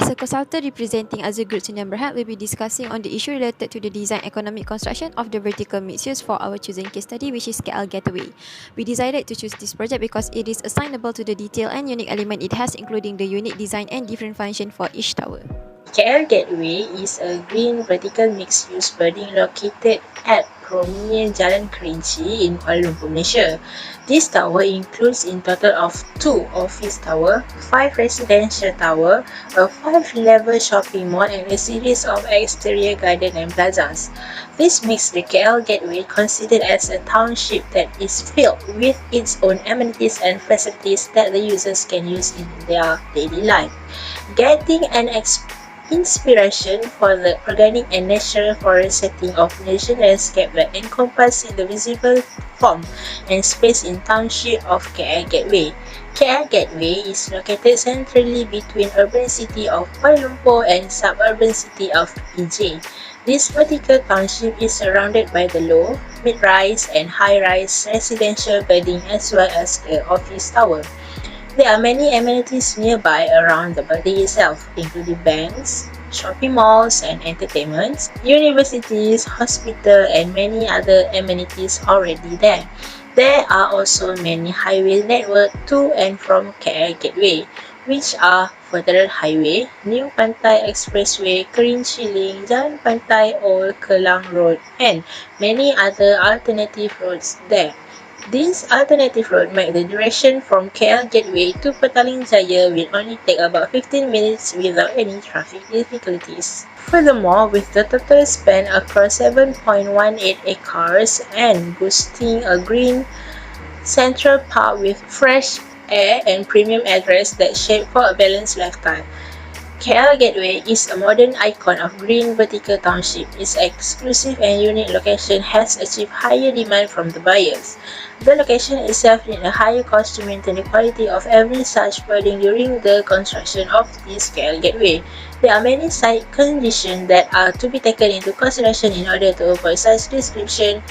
As a consultant representing Azure Group Sdn Bhd, we'll be discussing on the issue related to the design economic construction of the vertical mixed use for our chosen case study, which is KL Gateway. We decided to choose this project because it is assignable to the detail and unique element it has, including the unique design and different function for each tower. KL Gateway is a green vertical mixed-use building located at prominent Jalan Kerinci in Kuala Lumpur, Malaysia. This tower includes in total of 2 office tower, 5 residential tower, a 5-level shopping mall and a series of exterior garden and plazas. This makes the KL Gateway considered as a township that is filled with its own amenities and facilities that the users can use in their daily life. Getting an inspiration for the organic and natural forest setting of Malaysian landscape that encompass in the visible form and space in township of KL Gateway. KL Gateway is located centrally between urban city of Kuala Lumpur and suburban city of PJ. This vertical township is surrounded by the low, mid-rise and high-rise residential building as well as the office tower. There are many amenities nearby around the building itself, including banks, shopping malls and entertainments, universities, hospital and many other amenities already there. There are also many highway network to and from KL Gateway, which are Federal Highway, New Pantai Expressway, Kerinci Link, Jalan Pantai Old Kelang Road and many other alternative roads there. This alternative road make the duration from KL Gateway to Petaling Jaya will only take about 15 minutes without any traffic difficulties. Furthermore, with the total span across 7.18 acres and boasting a green central park with fresh air and premium address that shape for a balanced lifestyle, KL Gateway is a modern icon of green vertical township. Its exclusive and unique location has achieved higher demand from the buyers. The location itself need a higher cost to maintain the quality of every such building during the construction of this KL Gateway. There are many site conditions that are to be taken into consideration in order to avoid such description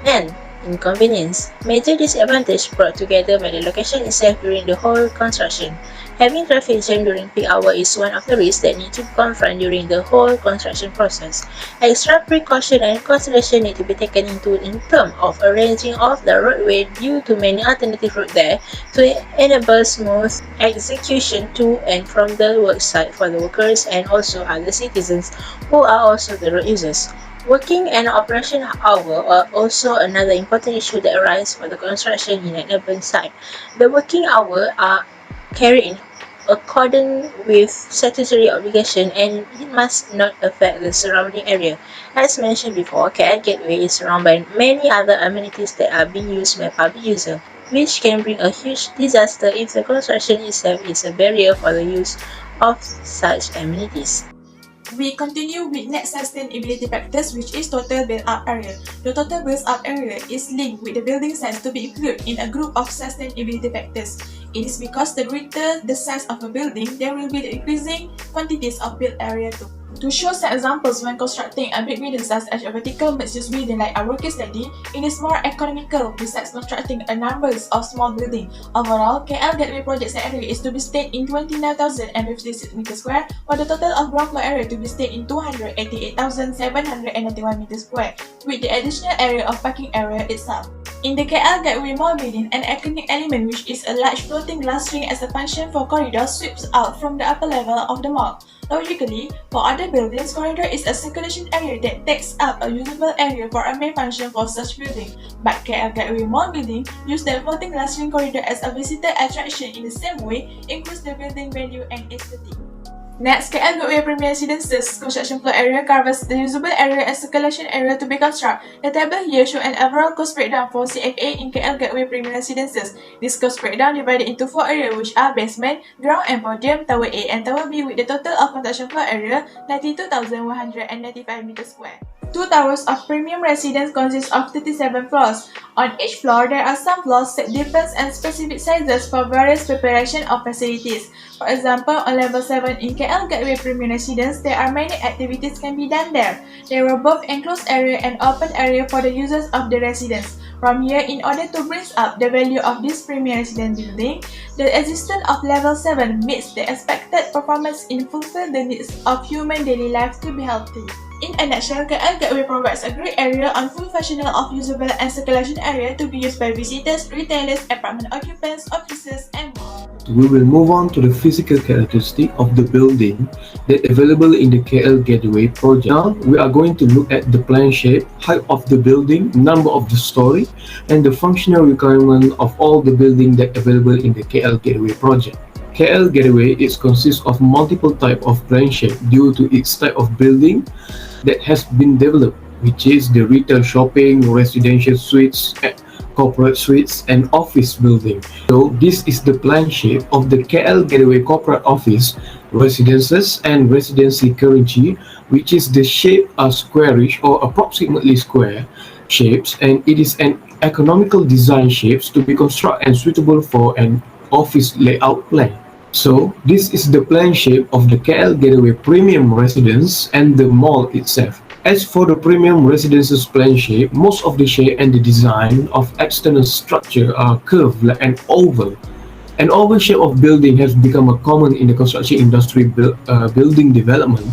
and inconvenience. Major disadvantage brought together by the location itself during the whole construction. Having traffic jam during peak hour is one of the risks that need to be confronted during the whole construction process. Extra precaution and consideration need to be taken into in terms of arranging of the roadway due to many alternative routes there to enable smooth execution to and from the work site for the workers and also other citizens who are also the road users. Working and operation hour are also another important issue that arises for the construction in an urban site. The working hours are carried in accordance with statutory obligation and it must not affect the surrounding area. As mentioned before, KL Gateway is surrounded by many other amenities that are being used by public users, which can bring a huge disaster if the construction itself is a barrier for the use of such amenities. We continue with next sustainability factors, which is total built-up area. The total built-up area is linked with the building size to be included in a group of sustainability factors. It is because the greater the size of a building, there will be the increasing quantities of built area too. To show some examples when constructing a big building such as a vertical mixed-use building like our case study, it is more economical besides constructing a number of small buildings. Overall, KL Gateway project site area is to be stayed in 29,056 meters square, while the total of ground floor area to be stayed in 288,791 meters square, with the additional area of parking area itself. In the KL Gateway Mall building, an iconic element which is a large floating glass ring as a function for corridor sweeps out from the upper level of the mall. Logically, for other buildings, corridor is a circulation area that takes up a usable area for a main function for such building. But KL Gateway Mall building use the floating glass ring corridor as a visitor attraction in the same way, increase the building value and aesthetic. Next, KL Gateway Premier Residences construction floor area covers the usable area and circulation area to be constructed. The table here shows an overall cost breakdown for CFA in KL Gateway Premier Residences. This cost breakdown divided into 4 areas which are basement, ground and podium, Tower A and Tower B with the total of construction floor area 92,195 meters square. 2 towers of premium residence consist of 37 floors. On each floor, there are some floors set different and specific sizes for various preparation of facilities. For example, on level 7 in KL Gateway Premium Residence, there are many activities can be done there. There are both enclosed area and open area for the users of the residence. From here, in order to bring up the value of this premier resident building, the existence of level 7 meets the expected performance in fulfill the needs of human daily life to be healthy. In a nutshell, KL Gateway provides a great area on full functional of usable and circulation area to be used by visitors, retailers, apartment occupants, offices, and more. We will move on to the physical characteristic of the building that available in the KL Gateway project. Now, we are going to look at the plan shape, height of the building, number of the story, and the functional requirement of all the building that available in the KL Gateway project. KL Gateway consists of multiple type of plan shape due to its type of building that has been developed, which is the retail shopping, residential suites, corporate suites, and office building. So this is the plan shape of the KL Gateway corporate office, residences, and residency Kerinci, which is the shape are squarish or approximately square shapes, and it is an economical design shapes to be constructed and suitable for an office layout plan. So this is the plan shape of the KL Gateway Premium Residence and the mall itself. As for the Premium Residences plan shape, most of the shape and the design of external structure are curved like an oval. An oval shape of building has become a common in the construction industry building development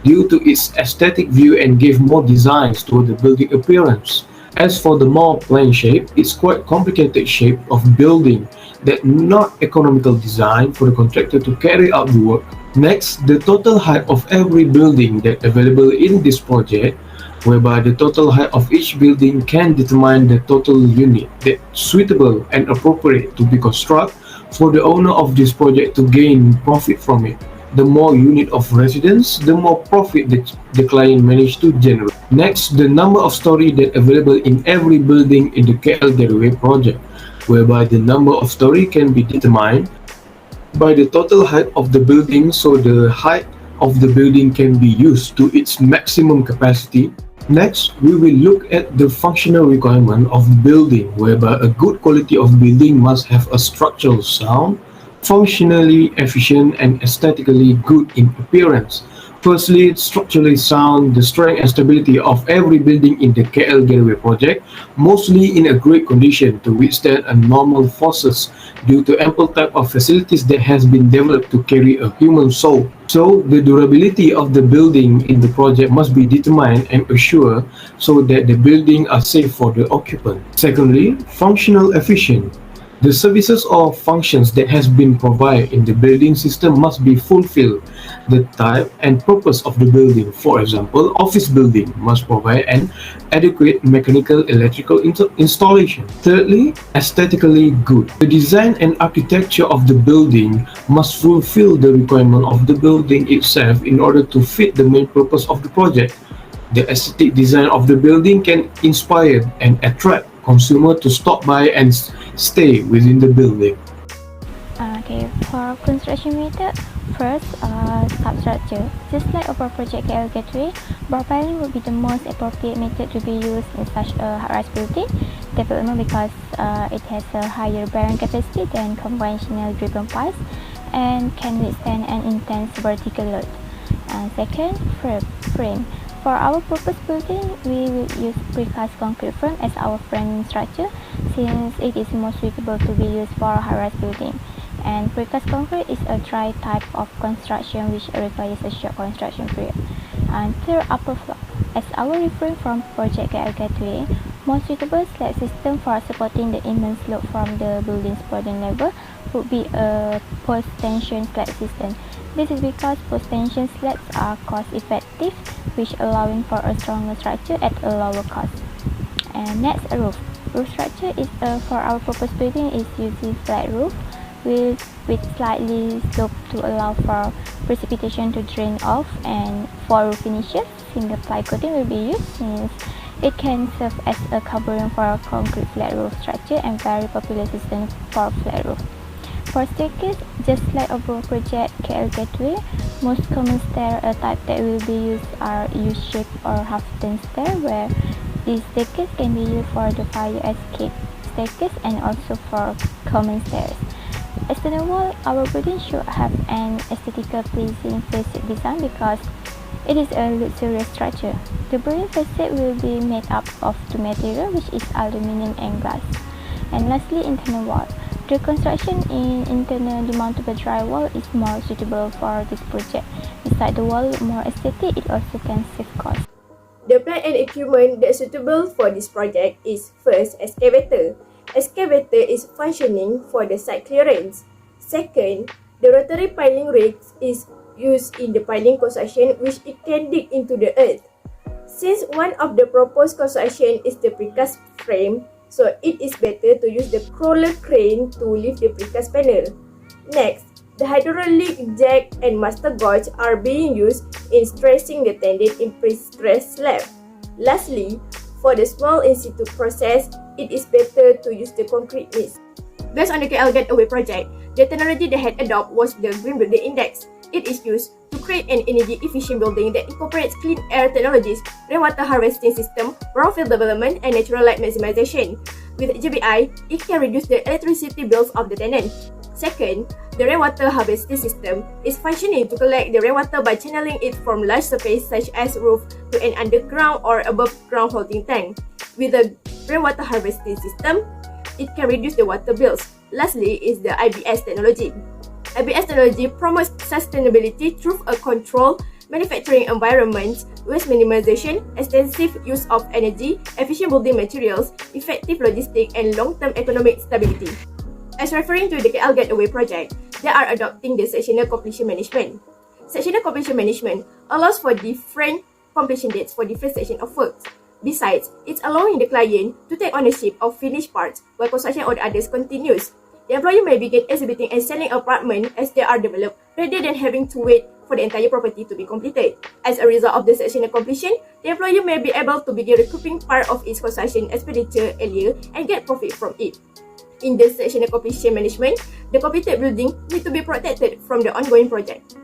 due to its aesthetic view and gave more designs to the building appearance. As for the mall plan shape, it's quite complicated shape of building that not economical design for the contractor to carry out the work. Next, the total height of every building that available in this project, whereby the total height of each building can determine the total unit that suitable and appropriate to be constructed for the owner of this project to gain profit from it. The more unit of residence, the more profit that the client managed to generate. Next, the number of story that available in every building in the KL Gateway project, whereby the number of story can be determined by the total height of the building, so the height of the building can be used to its maximum capacity. Next, we will look at the functional requirement of building, whereby a good quality of building must have a structural sound, functionally efficient, and aesthetically good in appearance. Firstly, structurally sound, the strength and stability of every building in the KL Gateway project, mostly in a great condition to withstand normal forces due to ample type of facilities that has been developed to carry a human soul. So, the durability of the building in the project must be determined and assured so that the building are safe for the occupant. Secondly, functional efficient. The services or functions that has been provided in the building system must be fulfilled. The type and purpose of the building, for example, office building must provide an adequate mechanical electrical installation. Thirdly, aesthetically good. The design and architecture of the building must fulfill the requirement of the building itself in order to fit the main purpose of the project. The aesthetic design of the building can inspire and attract consumer to stop by and stay within the building. Okay, for construction method, first, substructure. Just like our project KL Gateway, bar piling would be the most appropriate method to be used in such a high-rise building development because it has a higher bearing capacity than conventional driven piles and can withstand an intense vertical load. Second, frame. For our purpose building, we will use precast concrete frame as our framing structure since it is more suitable to be used for high-rise building. And precast concrete is a dry type of construction which requires a short construction period. And third, upper floor. As our reference from project KL Gateway, more suitable slab system for supporting the immense load from the building's building level would be a post-tension slab system. This is because post-tension slabs are cost-effective, which allowing for a stronger structure at a lower cost. And next, a roof. Roof structure is for our purpose building is using flat roof with slightly slope to allow for precipitation to drain off, and for roof finishes, single ply coating will be used since it can serve as a covering for a concrete flat roof structure and very popular system for flat roof. For staircase, just like our project KL Gateway, most common stair type that will be used are U-shaped or half-turn stair, where this staircase can be used for the fire escape staircase and also for common stairs. External wall, our building should have an aesthetically pleasing facade design because It is a luxurious structure. The building facade will be made up of two materials, which is aluminium and glass. And lastly, internal wall. The construction in internal demountable drywall is more suitable for this project. Besides the wall more aesthetic, it also can save cost. The plant and equipment that's suitable for this project is first, excavator. Excavator is functioning for the site clearance. Second, the rotary piling rig is used in the piling construction, which it can dig into the earth. Since one of the proposed construction is the precast frame, so it is better to use the crawler crane to lift the precast panel. Next, the hydraulic jack and master gauge are being used in stressing the tendon in pre-stressed slab. Lastly, for the small in situ process, it is better to use the concrete mix. Based on the KL Gateway project, the technology they had adopted was the Green Building Index. It is used to create an energy-efficient building that incorporates clean air technologies, rainwater harvesting system, brownfield development, and natural light maximization. With GBI, it can reduce the electricity bills of the tenant. Second, the rainwater harvesting system is functioning to collect the rainwater by channeling it from large surface such as roof to an underground or above ground holding tank. With the rainwater harvesting system, it can reduce the water bills. Lastly is the IBS technology. IBS technology promotes sustainability through a controlled manufacturing environment, waste minimization, extensive use of energy, efficient building materials, effective logistics, and long-term economic stability. As referring to the KL Gateway project, they are adopting the sectional completion management. Sectional completion management allows for different completion dates for different sections of works. Besides, it's allowing the client to take ownership of finished parts while construction on others continues. The employer may begin exhibiting and selling apartments as they are developed rather than having to wait for the entire property to be completed. As a result of the sectional completion, the employer may be able to begin recouping part of its construction expenditure earlier and get profit from it. In the sectional completion management, the completed building need to be protected from the ongoing project.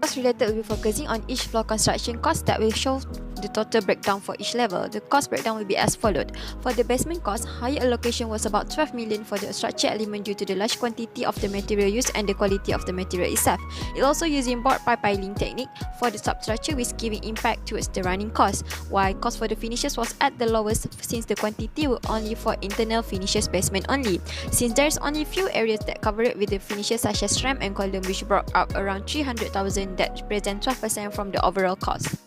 Cost related will be focusing on each floor construction cost that will show the total breakdown for each level. The cost breakdown will be as followed. For the basement cost, higher allocation was about 12 million for the structure element due to the large quantity of the material used and the quality of the material itself. It also using board by piling technique for the substructure, which giving impact towards the running cost, while cost for the finishes was at the lowest since the quantity were only for internal finishes basement only, since there is only few areas that cover it with the finishes such as ramp and column, which brought up around 300,000 that represent 12% from the overall cost.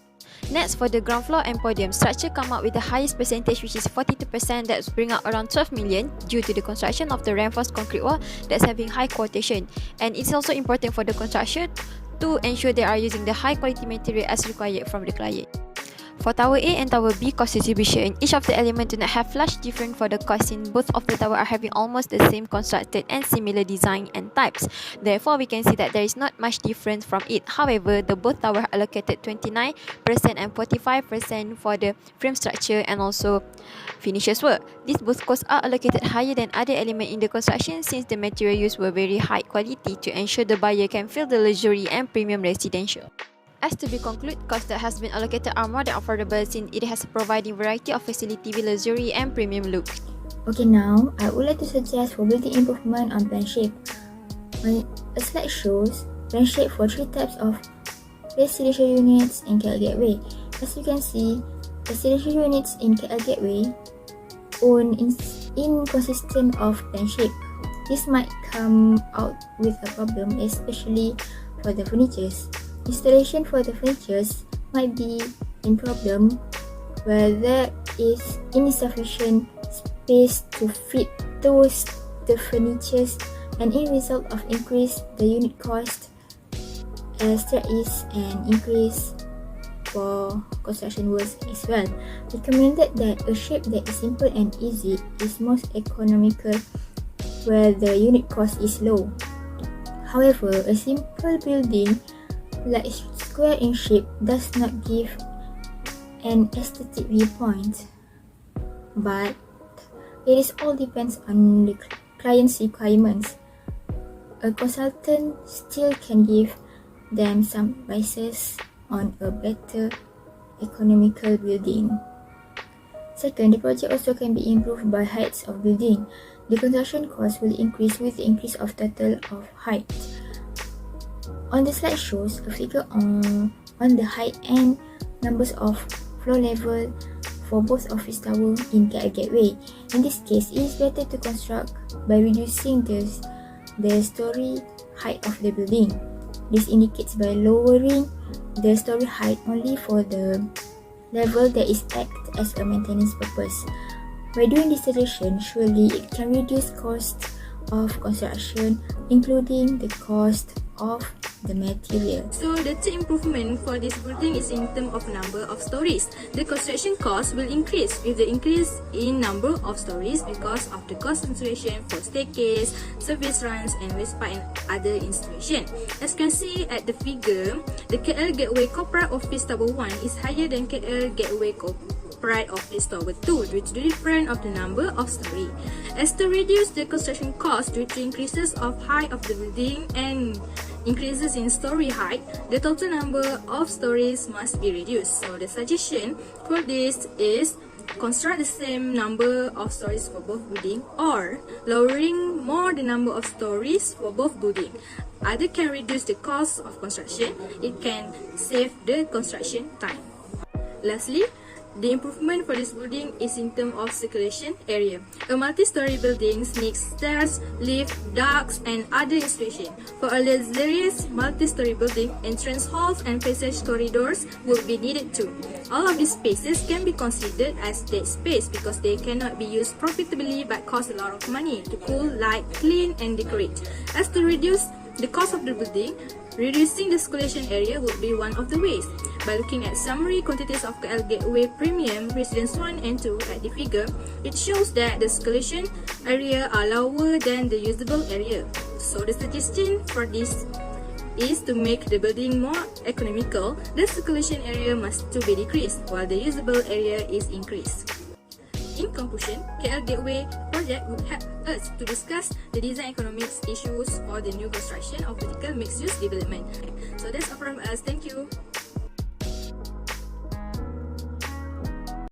Next, for the ground floor and podium, structure come up with the highest percentage, which is 42%, that's bring up around 12 million due to the construction of the reinforced concrete wall that's having high quotation. And it's also important for the construction to ensure they are using the high quality material as required from the client. For Tower A and Tower B cost distribution, each of the elements do not have large difference for the cost, since both of the tower are having almost the same constructed and similar design and types. Therefore, we can see that there is not much difference from it. However, the both towers allocated 29% and 45% for the frame structure and also finishes work. These both costs are allocated higher than other elements in the construction, since the material used were very high quality to ensure the buyer can feel the luxury and premium residential. As to be concluded, costs that has been allocated are more than affordable, since it has providing variety of facility with luxury and premium look. Okay, now I would like to suggest for building improvement on plan shape. A slide shows plan shape for three types of residential units in KL Gateway. As you can see, residential units in KL Gateway own inconsistent of plan shape. This might come out with a problem, especially for the furnitures. Installation for the furnitures might be in problem where there is insufficient space to fit those the furnitures, and in result of increase the unit cost, as there is an increase for construction works as well. Recommended that a shape that is simple and easy is most economical where the unit cost is low. However, a simple building like square in shape does not give an aesthetic viewpoint, but it is all depends on the client's requirements. A consultant still can give them some advices on a better economical building. Second, the project also can be improved by heights of building. The construction cost will increase with the increase of total of height. On the slide shows a figure on on the height and numbers of floor level for both office tower in KL Gateway. In this case, it is better to construct by reducing the story height of the building. This indicates by lowering the story height only for the level that is act as a maintenance purpose. By doing this suggestion, surely it can reduce cost of construction, including the cost of the material. So the third improvement for this building is in terms of number of stories. The construction cost will increase with the increase in number of stories because of the cost consideration for staircase, service runs and waste pipe and other installation. As you can see at the figure, the KL Gateway Corporate Office Tower 1 is higher than KL Gateway Corporate Office Tower 2 due to the difference of the number of stories. As to reduce the construction cost due to increases of height of the building and increases in story height, the total number of stories must be reduced. So the suggestion for this is construct the same number of stories for both building or lowering more the number of stories for both building. Either can reduce the cost of construction, it can save the construction time. Lastly, the improvement for this building is in terms of circulation area. A multi-story building needs stairs, lift, ducts, and other installation. For a luxurious multi-story building, entrance halls and passage corridors will be needed too. All of these spaces can be considered as dead space because they cannot be used profitably but cost a lot of money to cool, light, clean, and decorate. As to reduce the cost of the building, reducing the circulation area will be one of the ways. By looking at summary quantities of KL Gateway Premium Residence 1 and 2 at the figure, it shows that the circulation area are lower than the usable area. So the suggestion for this is to make the building more economical. The circulation area must to be decreased while the usable area is increased. In conclusion, KL Gateway project would help us to discuss the design economics issues for the new construction of vertical mixed-use development. So that's all from us. Thank you.